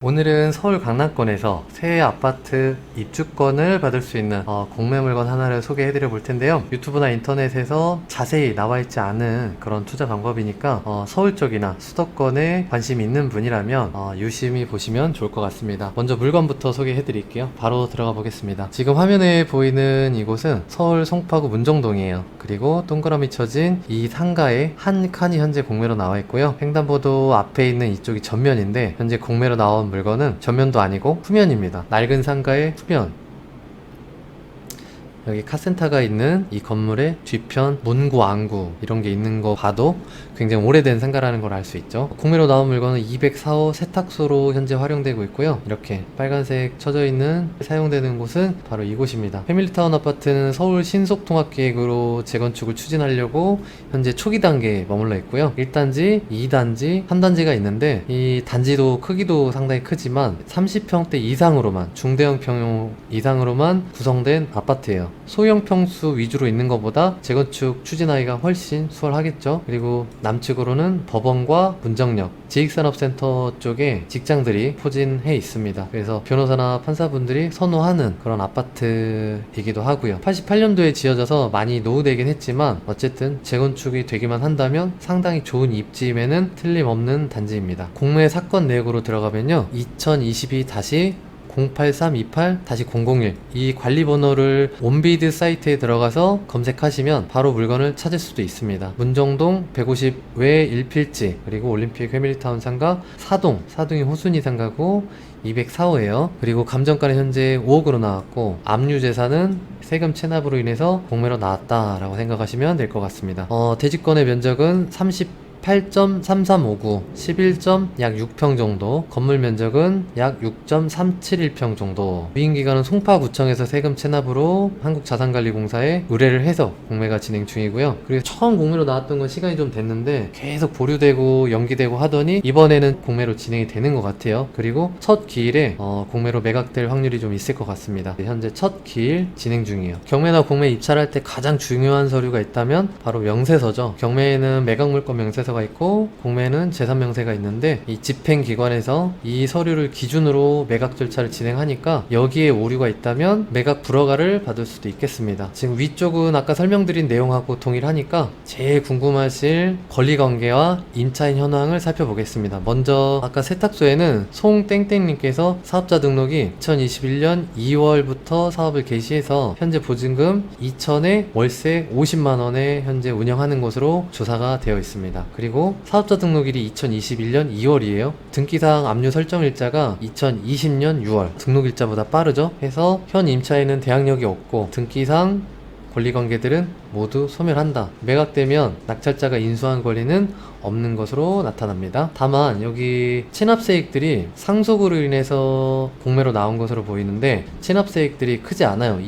오늘은 서울 강남권에서 새 아파트 입주권을 받을 수 있는 공매 물건 하나를 소개해 드려 볼 텐데요. 유튜브나 인터넷에서 자세히 나와 있지 않은 그런 투자 방법이니까 서울 쪽이나 수도권에 관심이 있는 분이라면 유심히 보시면 좋을 것 같습니다. 먼저 물건부터 소개해 드릴게요. 바로 들어가 보겠습니다. 지금 화면에 보이는 이곳은 서울 송파구 문정동이에요. 그리고 동그라미 쳐진 이 상가에 한 칸이 현재 공매로 나와 있고요. 횡단보도 앞에 있는 이쪽이 전면인데 현재 공매로 나온 물건은 전면도 아니고 후면입니다. 낡은 상가의 후면, 여기 카센터가 있는 이 건물의 뒤편 문구, 안구 이런 게 있는 거 봐도 굉장히 오래된 상가라는 걸 알 수 있죠. 공매로 나온 물건은 204호 세탁소로 현재 활용되고 있고요. 이렇게 빨간색 쳐져 있는 사용되는 곳은 바로 이곳입니다. 패밀리타운 아파트는 서울 신속통합계획으로 재건축을 추진하려고 현재 초기 단계에 머물러 있고요. 1단지, 2단지, 3단지가 있는데 이 단지도 크기도 상당히 크지만 30평대 이상으로만, 중대형 평형 이상으로만 구성된 아파트예요. 소형 평수 위주로 있는 것보다 재건축 추진하기가 훨씬 수월하겠죠. 그리고 남측으로는 법원과 문정역, 지식산업센터 쪽에 직장들이 포진해 있습니다. 그래서 변호사나 판사분들이 선호하는 그런 아파트이기도 하고요. 88년도에 지어져서 많이 노후되긴 했지만 어쨌든 재건축이 되기만 한다면 상당히 좋은 입지임에는 틀림없는 단지입니다. 공매 사건 내역으로 들어가면요, 2022-0328-001 이 관리번호를 온비드 사이트에 들어가서 검색하시면 바로 물건을 찾을 수도 있습니다. 문정동 150 외 1필지, 그리고 올림픽 패밀리타운 상가 사동이 호순이 상가고 204호예요. 그리고 감정가는 현재 5억으로 나왔고 압류재산은 세금 체납으로 인해서 공매로 나왔다라고 생각하시면 될 것 같습니다. 대지권의 면적은 8.3359, 약 6평 정도, 건물 면적은 약 6.371평 정도. 위임기관은 송파구청에서 세금 체납으로 한국자산관리공사에 의뢰를 해서 공매가 진행 중이고요. 그리고 처음 공매로 나왔던 건 시간이 좀 됐는데 계속 보류되고 연기되고 하더니 이번에는 공매로 진행이 되는 것 같아요. 그리고 첫 기일에 공매로 매각될 확률이 좀 있을 것 같습니다. 현재 첫 기일 진행 중이에요. 경매나 공매 입찰할 때 가장 중요한 서류가 있다면 바로 명세서죠. 경매에는 매각물건 명세서 가 있고 공매는 재산명세가 있는데 이 집행기관에서 이 서류를 기준으로 매각 절차를 진행하니까 여기에 오류가 있다면 매각 불허가를 받을 수도 있겠습니다. 지금 위쪽은 아까 설명드린 내용하고 동일하니까 제일 궁금하실 권리관계와 임차인 현황을 살펴보겠습니다. 먼저 아까 세탁소에는 송땡땡님께서 사업자 등록이 2021년 2월부터 사업을 개시해서 현재 보증금 2천에 월세 50만원에 현재 운영하는 것으로 조사가 되어 있습니다. 그리고 사업자 등록일이 2021년 2월이에요. 등기사항 압류 설정 일자가 2020년 6월, 등록일자보다 빠르죠. 해서 현 임차인은 대항력이 없고 등기상 권리관계들은 모두 소멸한다. 매각되면 낙찰자가 인수한 권리는 없는 것으로 나타납니다. 다만 여기 체납세액들이 상속으로 인해서 공매로 나온 것으로 보이는데 체납세액들이 크지 않아요.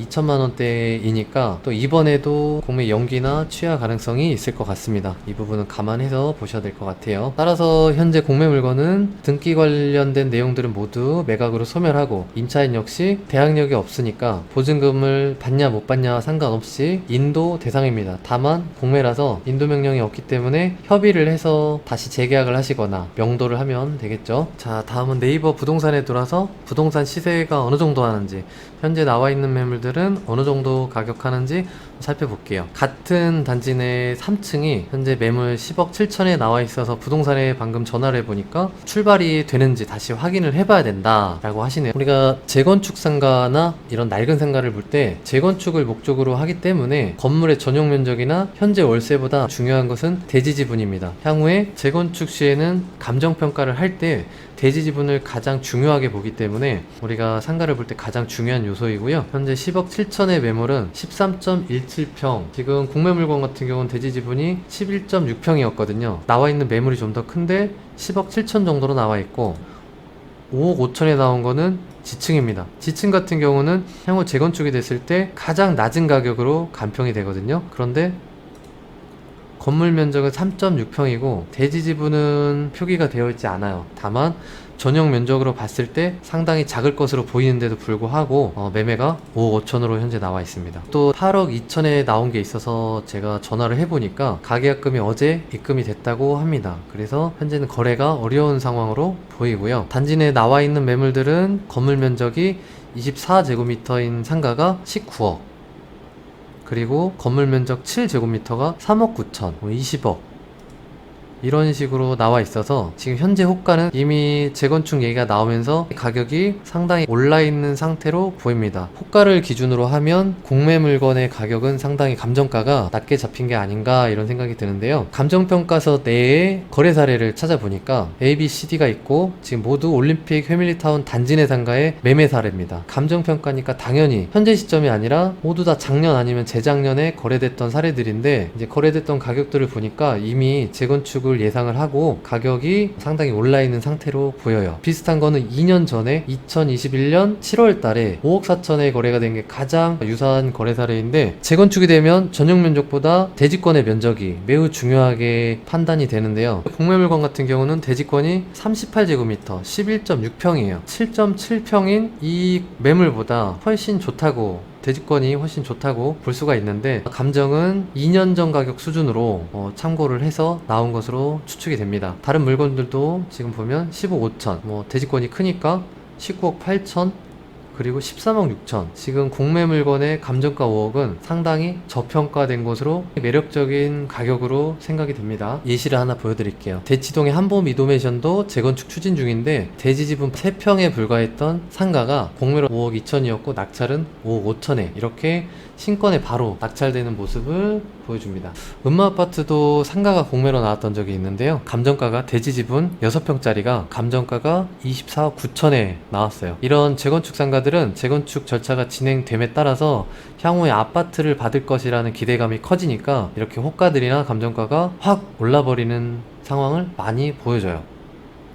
2천만원대이니까 또 이번에도 공매 연기나 취하 가능성이 있을 것 같습니다. 이 부분은 감안해서 보셔야 될 것 같아요. 따라서 현재 공매 물건은 등기 관련된 내용들은 모두 매각으로 소멸하고 임차인 역시 대항력이 없으니까 보증금을 받냐 못 받냐 상관없이 인도 대상입니다. 다만 공매라서 인도 명령이 없기 때문에 협의를 해서 다시 재계약을 하시거나 명도를 하면 되겠죠. 자, 다음은 네이버 부동산에 들어와서 부동산 시세가 어느 정도 하는지, 현재 나와 있는 매물들은 어느 정도 가격 하는지 살펴볼게요. 같은 단지 내 3층이 현재 매물 10억 7천에 나와 있어서 부동산에 방금 전화를 해보니까 출발이 되는지 다시 확인을 해봐야 된다 라고 하시네요. 우리가 재건축 상가나 이런 낡은 상가를 볼 때 재건축을 목적으로 하기 때문에 건물의 전용 면적이나 현재 월세보다 중요한 것은 대지 지분입니다. 향후에 재건축 시에는 감정평가를 할 때 대지 지분을 가장 중요하게 보기 때문에 우리가 상가를 볼 때 가장 중요한 요소이고요. 현재 10억 7천의 매물은 13.17평, 지금 공매 물건 같은 경우는 대지 지분이 11.6평이었거든요. 나와 있는 매물이 좀 더 큰데 10억 7천 정도로 나와 있고 5억 5천에 나온 거는 지층입니다. 지층 같은 경우는 향후 재건축이 됐을 때 가장 낮은 가격으로 간평이 되거든요. 그런데 건물 면적은 3.6평이고 대지 지분은 표기가 되어 있지 않아요. 다만 전용 면적으로 봤을 때 상당히 작을 것으로 보이는데도 불구하고 매매가 5억 5천으로 현재 나와 있습니다. 또 8억 2천에 나온 게 있어서 제가 전화를 해보니까 가계약금이 어제 입금이 됐다고 합니다. 그래서 현재는 거래가 어려운 상황으로 보이고요. 단지 내에 나와 있는 매물들은 건물 면적이 24제곱미터인 상가가 19억, 그리고 건물 면적 7제곱미터가 3억 9천, 20억 이런 식으로 나와 있어서 지금 현재 호가는 이미 재건축 얘기가 나오면서 가격이 상당히 올라 있는 상태로 보입니다. 호가를 기준으로 하면 공매 물건의 가격은 상당히 감정가가 낮게 잡힌 게 아닌가 이런 생각이 드는데요. 감정평가서 내에 거래 사례를 찾아보니까 A, B, C, D가 있고 지금 모두 올림픽 패밀리타운 단지 내 상가의 매매 사례입니다. 감정평가니까 당연히 현재 시점이 아니라 모두 다 작년 아니면 재작년에 거래됐던 사례들인데 이제 거래됐던 가격들을 보니까 이미 재건축을 예상을 하고 가격이 상당히 올라 있는 상태로 보여요. 비슷한 거는 2년 전에 2021년 7월 달에 5억 4천에 거래가 된 게 가장 유사한 거래 사례인데 재건축이 되면 전용 면적보다 대지권의 면적이 매우 중요하게 판단이 되는데요. 공매 물건 같은 경우는 대지권이 38제곱미터 11.6평이에요. 7.7평인 이 매물보다 훨씬 좋다고, 대지권이 훨씬 좋다고 볼 수가 있는데 감정은 2년 전 가격 수준으로 참고를 해서 나온 것으로 추측이 됩니다. 다른 물건들도 지금 보면 15억 5천, 대지권이 크니까 19억 8천, 그리고 13억 6천. 지금 공매 물건의 감정가 5억은 상당히 저평가된 것으로 매력적인 가격으로 생각이 됩니다. 예시를 하나 보여드릴게요. 대치동의 한봄 이도메이션도 재건축 추진 중인데 대지 지분 3평에 불과했던 상가가 공매로 5억 2천이었고 낙찰은 5억 5천에 이렇게 신권에 바로 낙찰되는 모습을 보여줍니다. 음마아파트도 상가가 공매로 나왔던 적이 있는데요. 감정가가 대지 지분 6평짜리가 감정가가 24억 9천에 나왔어요. 이런 재건축 상가들은 재건축 절차가 진행됨에 따라서 향후에 아파트를 받을 것이라는 기대감이 커지니까 이렇게 호가들이나 감정가가 확 올라버리는 상황을 많이 보여줘요.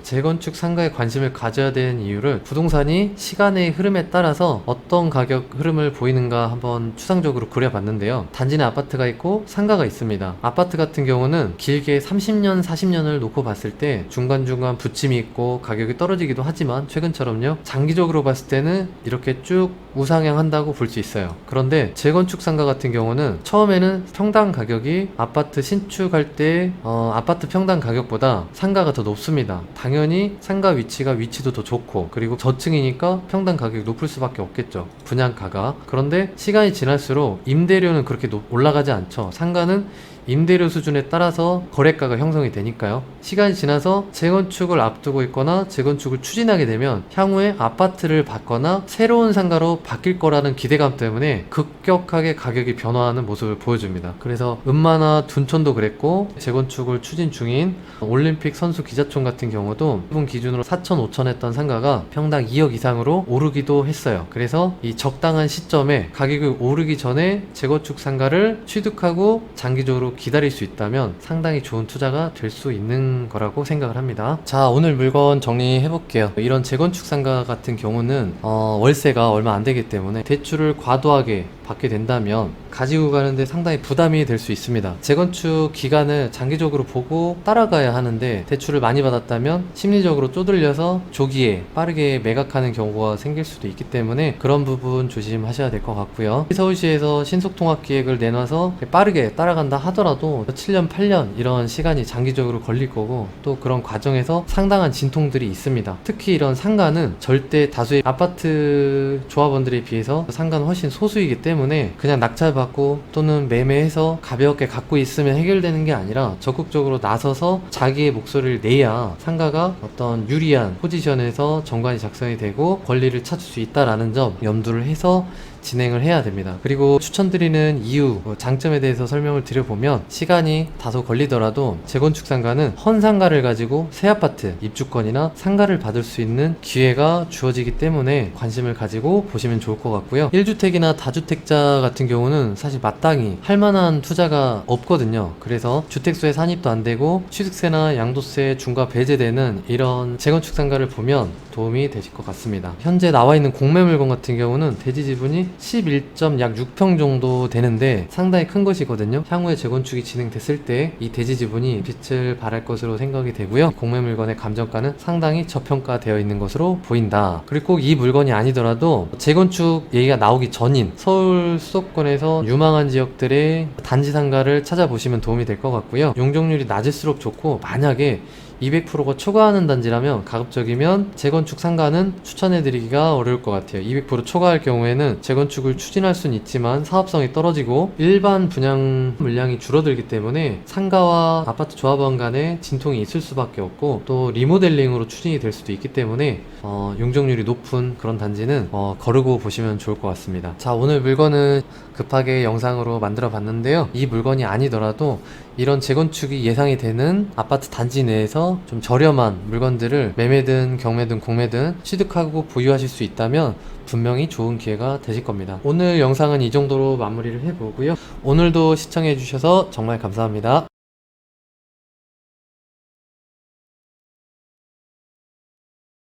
재건축 상가에 관심을 가져야 되는 이유를 부동산이 시간의 흐름에 따라서 어떤 가격 흐름을 보이는가 한번 추상적으로 그려봤는데요. 단지 내 아파트가 있고 상가가 있습니다. 아파트 같은 경우는 길게 30년, 40년을 놓고 봤을 때 중간중간 부침이 있고 가격이 떨어지기도 하지만 최근처럼요, 장기적으로 봤을 때는 이렇게 쭉 우상향한다고 볼 수 있어요. 그런데 재건축 상가 같은 경우는 처음에는 평당 가격이 아파트 신축할 때 아파트 평당 가격보다 상가가 더 높습니다. 당연히 상가 위치도 더 좋고, 그리고 저층이니까 평당 가격이 높을 수밖에 없겠죠, 분양가가. 그런데 시간이 지날수록 임대료는 그렇게 올라가지 않죠. 상가는 임대료 수준에 따라서 거래가가 형성이 되니까요. 시간이 지나서 재건축을 앞두고 있거나 재건축을 추진하게 되면 향후에 아파트를 받거나 새로운 상가로 바뀔 거라는 기대감 때문에 급격하게 가격이 변화하는 모습을 보여줍니다. 그래서 음마나 둔촌도 그랬고, 재건축을 추진 중인 올림픽 선수 기자촌 같은 경우도 이번 기준으로 4천 5천 했던 상가가 평당 2억 이상으로 오르기도 했어요. 그래서 이 적당한 시점에 가격이 오르기 전에 재건축 상가를 취득하고 장기적으로 기다릴 수 있다면 상당히 좋은 투자가 될 수 있는 거라고 생각을 합니다. 자, 오늘 물건 정리해 볼게요. 이런 재건축 상가 같은 경우는 월세가 얼마 안 되기 때문에 대출을 과도하게 받게 된다면 가지고 가는데 상당히 부담이 될 수 있습니다. 재건축 기간을 장기적으로 보고 따라가야 하는데 대출을 많이 받았다면 심리적으로 쪼들려서 조기에 빠르게 매각하는 경우가 생길 수도 있기 때문에 그런 부분 조심하셔야 될 것 같고요. 서울시에서 신속통합기획을 내놔서 빠르게 따라간다 하더라도 7년 8년 이런 시간이 장기적으로 걸릴 거고, 또 그런 과정에서 상당한 진통들이 있습니다. 특히 이런 상가는 절대 다수의 아파트 조합원들에 비해서 상가는 훨씬 소수이기 때문에 그냥 낙찰받고 또는 매매해서 가볍게 갖고 있으면 해결되는 게 아니라 적극적으로 나서서 자기의 목소리를 내야 상가가 어떤 유리한 포지션에서 정관이 작성이 되고 권리를 찾을 수 있다라는 점 염두를 해서 진행을 해야 됩니다. 그리고 추천드리는 이유, 장점에 대해서 설명을 드려보면 시간이 다소 걸리더라도 재건축 상가는 헌상가를 가지고 새 아파트 입주권이나 상가를 받을 수 있는 기회가 주어지기 때문에 관심을 가지고 보시면 좋을 것 같고요. 1주택이나 다주택자 같은 경우는 사실 마땅히 할 만한 투자가 없거든요. 그래서 주택수에 산입도 안 되고 취득세나 양도세 중과 배제되는 이런 재건축 상가를 보면 도움이 되실 것 같습니다. 현재 나와 있는 공매 물건 같은 경우는 대지 지분이 약 6평 정도 되는데 상당히 큰 것이거든요. 향후에 재건축이 진행됐을 때 이 대지 지분이 빛을 발할 것으로 생각이 되고요. 공매 물건의 감정가는 상당히 저평가되어 있는 것으로 보인다. 그리고 꼭 이 물건이 아니더라도 재건축 얘기가 나오기 전인 서울 수도권에서 유망한 지역들의 단지 상가를 찾아보시면 도움이 될 것 같고요. 용적률이 낮을수록 좋고, 만약에 200%가 초과하는 단지라면, 가급적이면 재건축 상가는 추천해드리기가 어려울 것 같아요. 200% 초과할 경우에는 재건축을 추진할 수는 있지만 사업성이 떨어지고 일반 분양 물량이 줄어들기 때문에 상가와 아파트 조합원 간에 진통이 있을 수밖에 없고, 또 리모델링으로 추진이 될 수도 있기 때문에 용적률이 높은 그런 단지는 거르고 보시면 좋을 것 같습니다. 자, 오늘 물건은 급하게 영상으로 만들어 봤는데요. 이 물건이 아니더라도 이런 재건축이 예상이 되는 아파트 단지 내에서 좀 저렴한 물건들을 매매든 경매든 공매든 취득하고 보유하실 수 있다면 분명히 좋은 기회가 되실 겁니다. 오늘 영상은 이 정도로 마무리를 해보고요. 오늘도 시청해 주셔서 정말 감사합니다.